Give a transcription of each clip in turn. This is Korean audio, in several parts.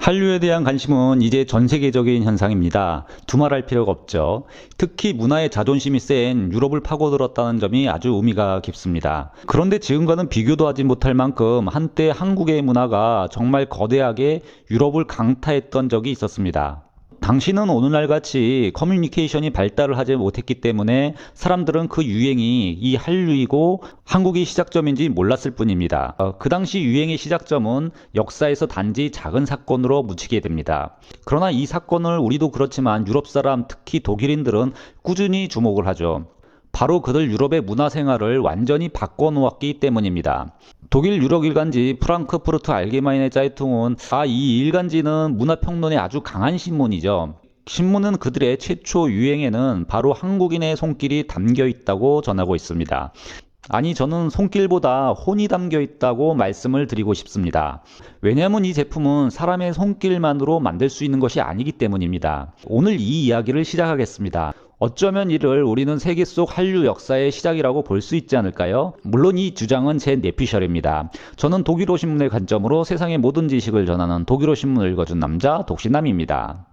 한류에 대한 관심은 이제 전 세계적인 현상입니다. 두말할 필요가 없죠. 특히 문화의 자존심이 센 유럽을 파고들었다는 점이 아주 의미가 깊습니다. 그런데 지금과는 비교도 하지 못할 만큼 한때 한국의 문화가 정말 거대하게 유럽을 강타했던 적이 있었습니다. 당시는 오늘날 같이 커뮤니케이션이 발달을 하지 못했기 때문에 사람들은 그 유행이 이 한류이고 한국이 시작점인지 몰랐을 뿐입니다. 그 당시 유행의 시작점은 역사에서 단지 작은 사건으로 묻히게 됩니다. 그러나 이 사건을 우리도 그렇지만 유럽 사람, 특히 독일인들은 꾸준히 주목을 하죠. 바로 그들 유럽의 문화생활을 완전히 바꿔놓았기 때문입니다. 독일 유력 일간지 프랑크푸르트 알게마이네 짜이퉁은 이 일간지는 문화평론에 아주 강한 신문이죠. 신문은 그들의 최초 유행에는 바로 한국인의 손길이 담겨 있다고 전하고 있습니다. 아니, 저는 손길보다 혼이 담겨 있다고 말씀을 드리고 싶습니다. 왜냐하면 이 제품은 사람의 손길만으로 만들 수 있는 것이 아니기 때문입니다. 오늘 이 이야기를 시작하겠습니다. 어쩌면 이를 우리는 세계 속 한류 역사의 시작이라고 볼 수 있지 않을까요? 물론 이 주장은 제 내피셜입니다. 저는 독일어 신문의 관점으로 세상의 모든 지식을 전하는 독일어 신문을 읽어준 남자 독신남입니다.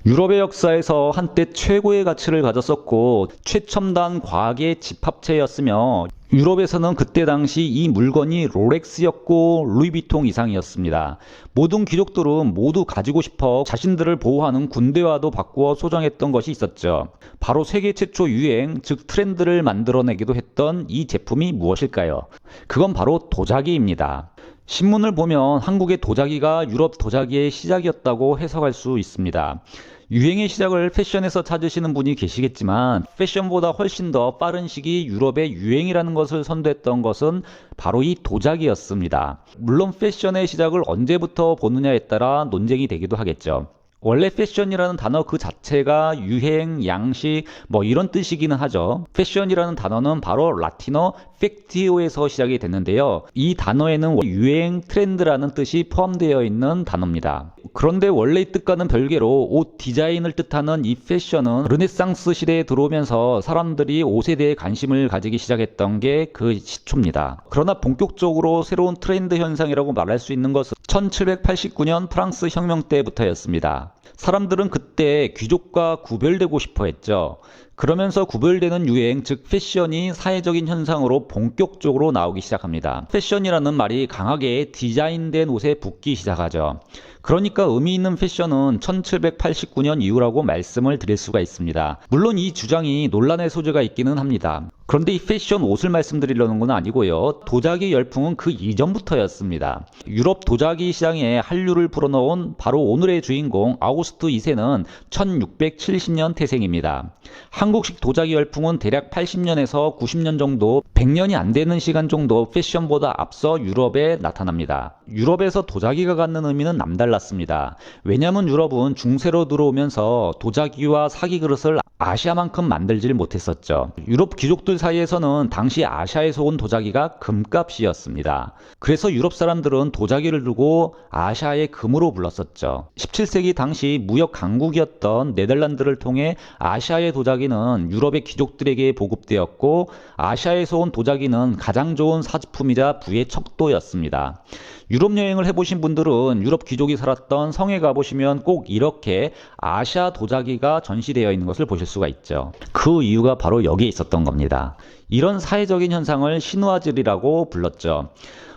유럽의 역사에서 한때 최고의 가치를 가졌었고 최첨단 과학의 집합체였으며 유럽에서는 그때 당시 이 물건이 롤렉스였고 루이비통 이상이었습니다. 모든 귀족들은 모두 가지고 싶어 자신들을 보호하는 군대와도 바꾸어 소장했던 것이 있었죠. 바로 세계 최초 유행, 즉 트렌드를 만들어내기도 했던 이 제품이 무엇일까요? 그건 바로 도자기입니다. 신문을 보면 한국의 도자기가 유럽 도자기의 시작이었다고 해석할 수 있습니다. 유행의 시작을 패션에서 찾으시는 분이 계시겠지만 패션보다 훨씬 더 빠른 시기 유럽의 유행이라는 것을 선도했던 것은 바로 이 도자기였습니다. 물론 패션의 시작을 언제부터 보느냐에 따라 논쟁이 되기도 하겠죠. 원래 패션이라는 단어 그 자체가 유행, 양식 이런 뜻이기는 하죠. 패션이라는 단어는 바로 라틴어 팩티오에서 시작이 됐는데요. 이 단어에는 유행, 트렌드라는 뜻이 포함되어 있는 단어입니다. 그런데 원래의 뜻과는 별개로 옷 디자인을 뜻하는 이 패션은 르네상스 시대에 들어오면서 사람들이 옷에 대해 관심을 가지기 시작했던 게 그 시초입니다. 그러나 본격적으로 새로운 트렌드 현상이라고 말할 수 있는 것은 1789년 프랑스 혁명 때부터였습니다. 사람들은 그때 귀족과 구별되고 싶어 했죠. 그러면서 구별되는 유행, 즉 패션이 사회적인 현상으로 본격적으로 나오기 시작합니다. 패션이라는 말이 강하게 디자인된 옷에 붙기 시작하죠. 그러니까 의미 있는 패션은 1789년 이후라고 말씀을 드릴 수가 있습니다. 물론 이 주장이 논란의 소지가 있기는 합니다. 그런데 이 패션 옷을 말씀드리려는 건 아니고요. 도자기 열풍은 그 이전부터였습니다. 유럽 도자기 시장에 한류를 불어넣은 바로 오늘의 주인공 아우구스트 2세는 1670년 태생입니다. 한국식 도자기 열풍은 대략 80년에서 90년 정도, 100년이 안 되는 시간 정도 패션보다 앞서 유럽에 나타납니다. 유럽에서 도자기가 갖는 의미는 남달랐습니다. 왜냐하면 유럽은 중세로 들어오면서 도자기와 사기 그릇을 아시아만큼 만들질 못했었죠. 유럽 귀족들 사이에서는 당시 아시아에서 온 도자기가 금값이었습니다. 그래서 유럽 사람들은 도자기를 두고 아시아의 금으로 불렀었죠. 17세기 당시 무역 강국이었던 네덜란드를 통해 아시아의 도자기는 유럽의 귀족들에게 보급되었고 아시아에서 온 도자기는 가장 좋은 사치품이자 부의 척도였습니다. 유럽 여행을 해보신 분들은 유럽 귀족이 살았던 성에 가보시면 꼭 이렇게 아시아 도자기가 전시되어 있는 것을 보실 수가 있죠. 그 이유가 바로 여기에 있었던 겁니다. 이런 사회적인 현상을 신화질이라고 불렀죠.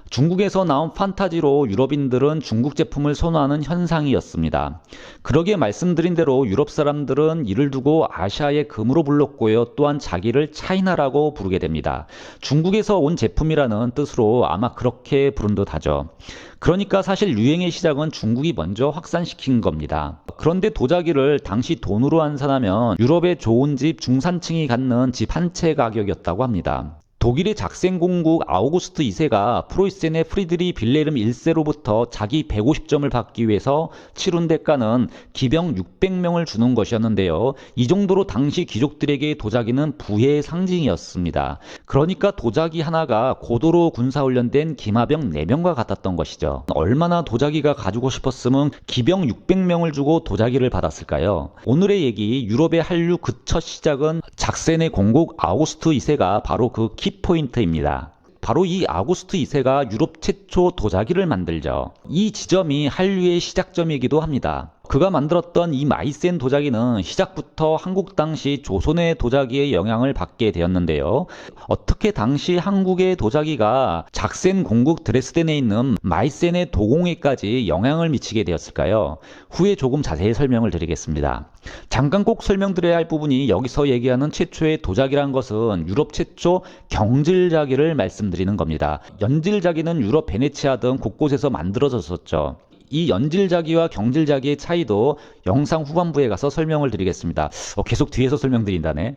중국에서 나온 판타지로 유럽인들은 중국 제품을 선호하는 현상이었습니다. 그러기에 말씀드린 대로 유럽 사람들은 이를 두고 아시아의 금으로 불렀고요. 또한 자기를 차이나라고 부르게 됩니다. 중국에서 온 제품이라는 뜻으로 아마 그렇게 부른 듯 하죠. 그러니까 사실 유행의 시작은 중국이 먼저 확산시킨 겁니다. 그런데 도자기를 당시 돈으로 환산하면 유럽의 좋은 집 중산층이 갖는 집 한 채 가격이었다고 합니다. 독일의 작센공국 아우구스트 2세가 프로이센의 프리드리 빌레름 1세로부터 자기 150점을 받기 위해서 치룬 대가는 기병 600명을 주는 것이었는데요. 이 정도로 당시 귀족들에게 도자기는 부의 상징이었습니다. 그러니까 도자기 하나가 고도로 군사훈련된 기마병 4명과 같았던 것이죠. 얼마나 도자기가 가지고 싶었으면 기병 600명을 주고 도자기를 받았을까요? 오늘의 얘기, 유럽의 한류 그 첫 시작은 작센의 공국 아우구스트 2세가 바로 그 키포인트입니다. 바로 이 아우구스트 2세가 유럽 최초 도자기를 만들죠. 이 지점이 한류의 시작점이기도 합니다. 그가 만들었던 이 마이센 도자기는 시작부터 한국 당시 조선의 도자기의 영향을 받게 되었는데요. 어떻게 당시 한국의 도자기가 작센 공국 드레스덴에 있는 마이센의 도공에까지 영향을 미치게 되었을까요? 후에 조금 자세히 설명을 드리겠습니다. 잠깐 꼭 설명드려야 할 부분이 여기서 얘기하는 최초의 도자기란 것은 유럽 최초 경질자기를 말씀드리는 겁니다. 연질자기는 유럽 베네치아 등 곳곳에서 만들어졌었죠. 이 연질자기와 경질자기의 차이도 영상 후반부에 가서 설명을 드리겠습니다. 계속 뒤에서 설명드린다네.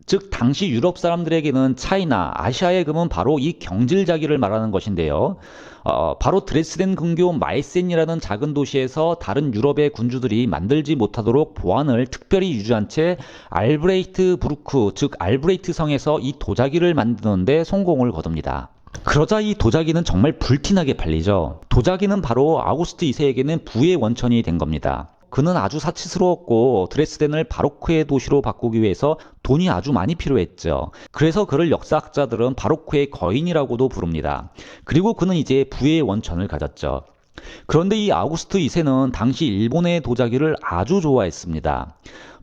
즉 당시 유럽 사람들에게는 차이나 아시아의 금은 바로 이 경질자기를 말하는 것인데요. 바로 드레스덴 근교 마이센이라는 작은 도시에서 다른 유럽의 군주들이 만들지 못하도록 보안을 특별히 유지한 채 알브레이트 부르크, 즉 알브레이트 성에서 이 도자기를 만드는 데 성공을 거둡니다. 그러자 이 도자기는 정말 불티나게 팔리죠. 도자기는 바로 아우구스트 2세에게는 부의 원천이 된 겁니다. 그는 아주 사치스러웠고 드레스덴을 바로크의 도시로 바꾸기 위해서 돈이 아주 많이 필요했죠. 그래서 그를 역사학자들은 바로크의 거인이라고도 부릅니다. 그리고 그는 이제 부의 원천을 가졌죠. 그런데 이 아우구스트 2세는 당시 일본의 도자기를 아주 좋아했습니다.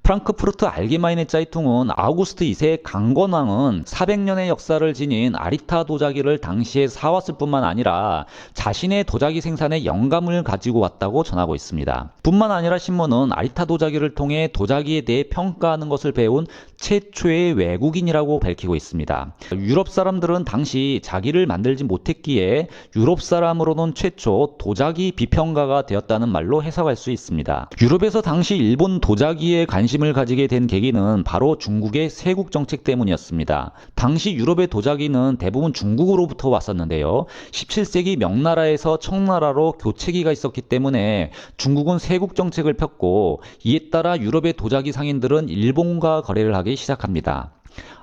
프랑크푸르트 알게마이네 짜이퉁은 아우구스트 2세 강건왕은 400년의 역사를 지닌 아리타 도자기를 당시에 사왔을 뿐만 아니라 자신의 도자기 생산에 영감을 가지고 왔다고 전하고 있습니다. 뿐만 아니라 신문은 아리타 도자기를 통해 도자기에 대해 평가하는 것을 배운 최초의 외국인이라고 밝히고 있습니다. 유럽 사람들은 당시 자기를 만들지 못했기에 유럽 사람으로는 최초 도자기 비평가가 되었다는 말로 해석할 수 있습니다. 유럽에서 당시 일본 도자기에 관심을 가지게 된 계기는 바로 중국의 세국 정책 때문이었습니다. 당시 유럽의 도자기는 대부분 중국으로부터 왔었는데요. 17세기 명나라에서 청나라로 교체기가 있었기 때문에 중국은 세국 정책을 폈고 이에 따라 유럽의 도자기 상인들은 일본과 거래를 하기 시작합니다.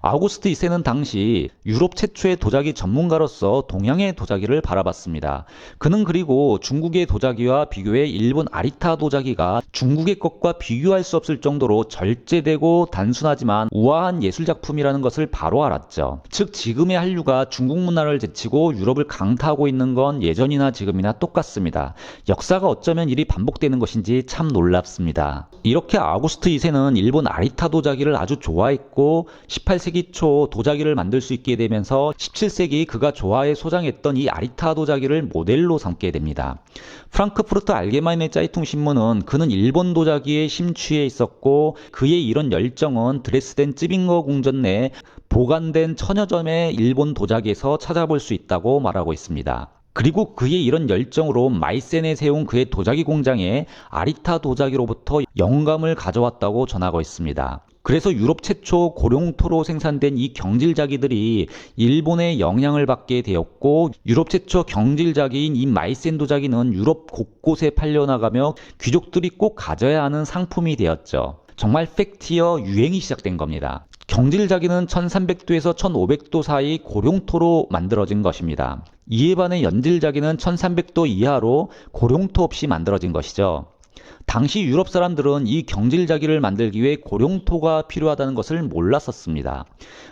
아우구스트 2세는 당시 유럽 최초의 도자기 전문가로서 동양의 도자기를 바라봤습니다. 그는 그리고 중국의 도자기와 비교해 일본 아리타 도자기가 중국의 것과 비교할 수 없을 정도로 절제되고 단순하지만 우아한 예술작품이라는 것을 바로 알았죠. 즉 지금의 한류가 중국 문화를 제치고 유럽을 강타하고 있는 건 예전이나 지금이나 똑같습니다. 역사가 어쩌면 일이 반복되는 것인지 참 놀랍습니다. 이렇게 아우구스트 2세는 일본 아리타 도자기를 아주 좋아했고 18세기 초 도자기를 만들 수 있게 되면서 17세기 그가 좋아해 소장했던 이 아리타 도자기를 모델로 삼게 됩니다. 프랑크푸르트 알게마이네 짜이퉁 신문은 그는 일본 도자기에 심취해 있었고 그의 이런 열정은 드레스덴 쯔빙거 궁전 내 보관된 천여 점의 일본 도자기에서 찾아볼 수 있다고 말하고 있습니다. 그리고 그의 이런 열정으로 마이센에 세운 그의 도자기 공장에 아리타 도자기로부터 영감을 가져왔다고 전하고 있습니다. 그래서 유럽 최초 고룡토로 생산된 이 경질자기들이 일본의 영향을 받게 되었고 유럽 최초 경질자기인 이 마이센 도자기는 유럽 곳곳에 팔려나가며 귀족들이 꼭 가져야 하는 상품이 되었죠. 정말 팩티어 유행이 시작된 겁니다. 경질자기는 1300도에서 1500도 사이 고룡토로 만들어진 것입니다. 이에 반해 연질자기는 1300도 이하로 고룡토 없이 만들어진 것이죠. 당시 유럽 사람들은 이 경질자기를 만들기 위해 고룡토가 필요하다는 것을 몰랐었습니다.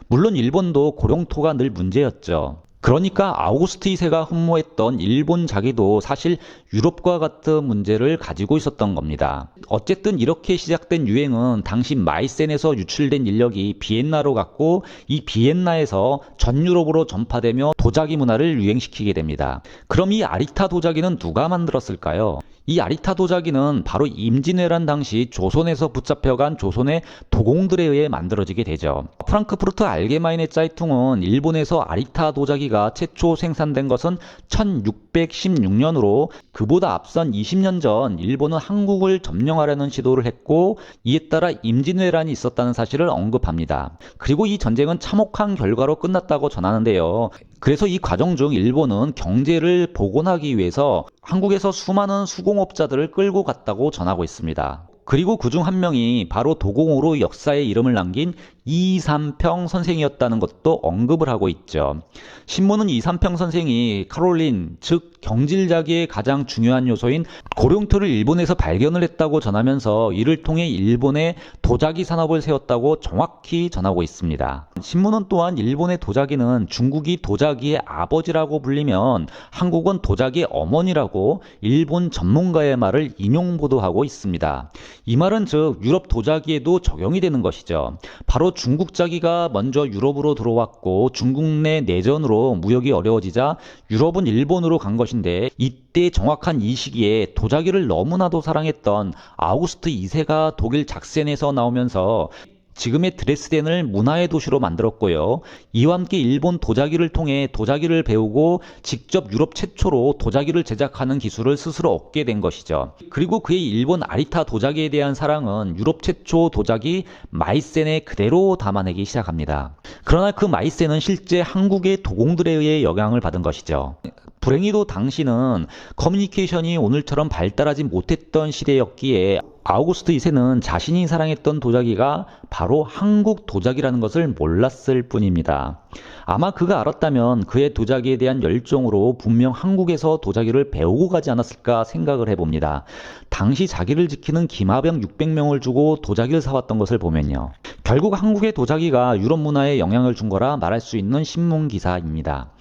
물론 일본도 고룡토가 늘 문제였죠. 그러니까 아우구스트 2세가 흠모했던 일본 자기도 사실 유럽과 같은 문제를 가지고 있었던 겁니다. 어쨌든 이렇게 시작된 유행은 당시 마이센에서 유출된 인력이 비엔나로 갔고 이 비엔나에서 전 유럽으로 전파되며 도자기 문화를 유행시키게 됩니다. 그럼 이 아리타 도자기는 누가 만들었을까요? 이 아리타 도자기는 바로 임진왜란 당시 조선에서 붙잡혀간 조선의 도공들에 의해 만들어지게 되죠. 프랑크푸르트 알게마이네 짜이퉁은 일본에서 아리타 도자기가 최초 생산된 것은 1616년으로 그보다 앞선 20년 전 일본은 한국을 점령하려는 시도를 했고 이에 따라 임진왜란이 있었다는 사실을 언급합니다. 그리고 이 전쟁은 참혹한 결과로 끝났다고 전하는데요. 그래서 이 과정 중 일본은 경제를 복원하기 위해서 한국에서 수많은 수공업자들을 끌고 갔다고 전하고 있습니다. 그리고 그중 한 명이 바로 도공으로 역사에 이름을 남긴 이삼평 선생이었다는 것도 언급을 하고 있죠. 신문은 이삼평 선생이 카롤린, 즉 경질자기의 가장 중요한 요소인 고룡토를 일본에서 발견을 했다고 전하면서 이를 통해 일본의 도자기 산업을 세웠다고 정확히 전하고 있습니다. 신문은 또한 일본의 도자기는 중국이 도자기의 아버지라고 불리면 한국은 도자기의 어머니라고 일본 전문가의 말을 인용 보도하고 있습니다. 이 말은 즉 유럽 도자기에도 적용이 되는 것이죠. 바로 중국 자기가 먼저 유럽으로 들어왔고 중국 내 내전으로 무역이 어려워지자 유럽은 일본으로 간 것인데, 이때 정확한 이 시기에 도자기를 너무나도 사랑했던 아우구스트 2세가 독일 작센에서 나오면서 지금의 드레스덴을 문화의 도시로 만들었고요. 이와 함께 일본 도자기를 통해 도자기를 배우고 직접 유럽 최초로 도자기를 제작하는 기술을 스스로 얻게 된 것이죠. 그리고 그의 일본 아리타 도자기에 대한 사랑은 유럽 최초 도자기 마이센에 그대로 담아내기 시작합니다. 그러나 그 마이센은 실제 한국의 도공들에 의해 영향을 받은 것이죠. 불행히도 당시는 커뮤니케이션이 오늘처럼 발달하지 못했던 시대였기에 아우구스트 2세는 자신이 사랑했던 도자기가 바로 한국 도자기라는 것을 몰랐을 뿐입니다. 아마 그가 알았다면 그의 도자기에 대한 열정으로 분명 한국에서 도자기를 배우고 가지 않았을까 생각을 해봅니다. 당시 자기를 지키는 기마병 600명을 주고 도자기를 사왔던 것을 보면요. 결국 한국의 도자기가 유럽 문화에 영향을 준 거라 말할 수 있는 신문 기사입니다.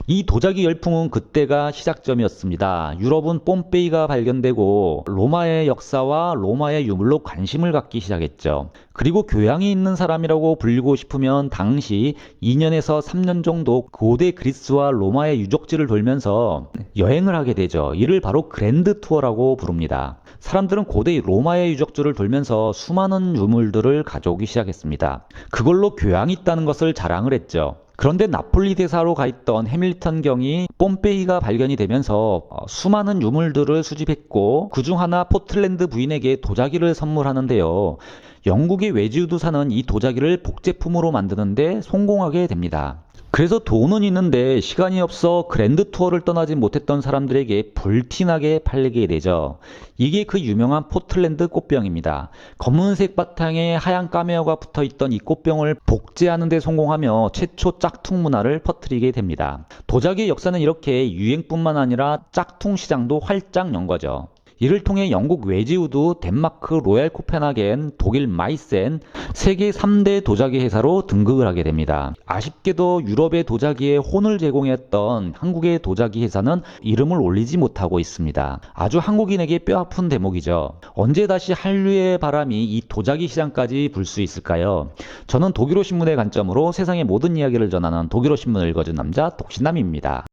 이 도자기 열풍은 그때가 시작점이었습니다. 유럽은 뽐페이가 발견되고 로마의 역사와 로마의 유물로 관심을 갖기 시작했죠. 그리고 교양이 있는 사람이라고 불리고 싶으면 당시 2년에서 3년 정도 고대 그리스와 로마의 유적지를 돌면서 여행을 하게 되죠. 이를 바로 그랜드 투어라고 부릅니다. 사람들은 고대 로마의 유적지를 돌면서 수많은 유물들을 가져오기 시작했습니다. 그걸로 교양이 있다는 것을 자랑을 했죠. 그런데 나폴리 대사로 가 있던 해밀턴 경이 뽐페이가 발견이 되면서 수많은 유물들을 수집했고 그중 하나 포틀랜드 부인에게 도자기를 선물하는데요. 영국의 웨지우드사는 이 도자기를 복제품으로 만드는데 성공하게 됩니다. 그래서 돈은 있는데 시간이 없어 그랜드 투어를 떠나지 못했던 사람들에게 불티나게 팔리게 되죠. 이게 그 유명한 포틀랜드 꽃병입니다. 검은색 바탕에 하얀 까메오가 붙어있던 이 꽃병을 복제하는 데 성공하며 최초 짝퉁 문화를 퍼뜨리게 됩니다. 도자기의 역사는 이렇게 유행뿐만 아니라 짝퉁 시장도 활짝 연 거죠. 이를 통해 영국 웨지우드, 덴마크 로얄 코펜하겐, 독일 마이센, 세계 3대 도자기 회사로 등극을 하게 됩니다. 아쉽게도 유럽의 도자기에 혼을 제공했던 한국의 도자기 회사는 이름을 올리지 못하고 있습니다. 아주 한국인에게 뼈아픈 대목이죠. 언제 다시 한류의 바람이 이 도자기 시장까지 불 수 있을까요? 저는 독일어 신문의 관점으로 세상의 모든 이야기를 전하는 독일어 신문을 읽어준 남자 독신남입니다.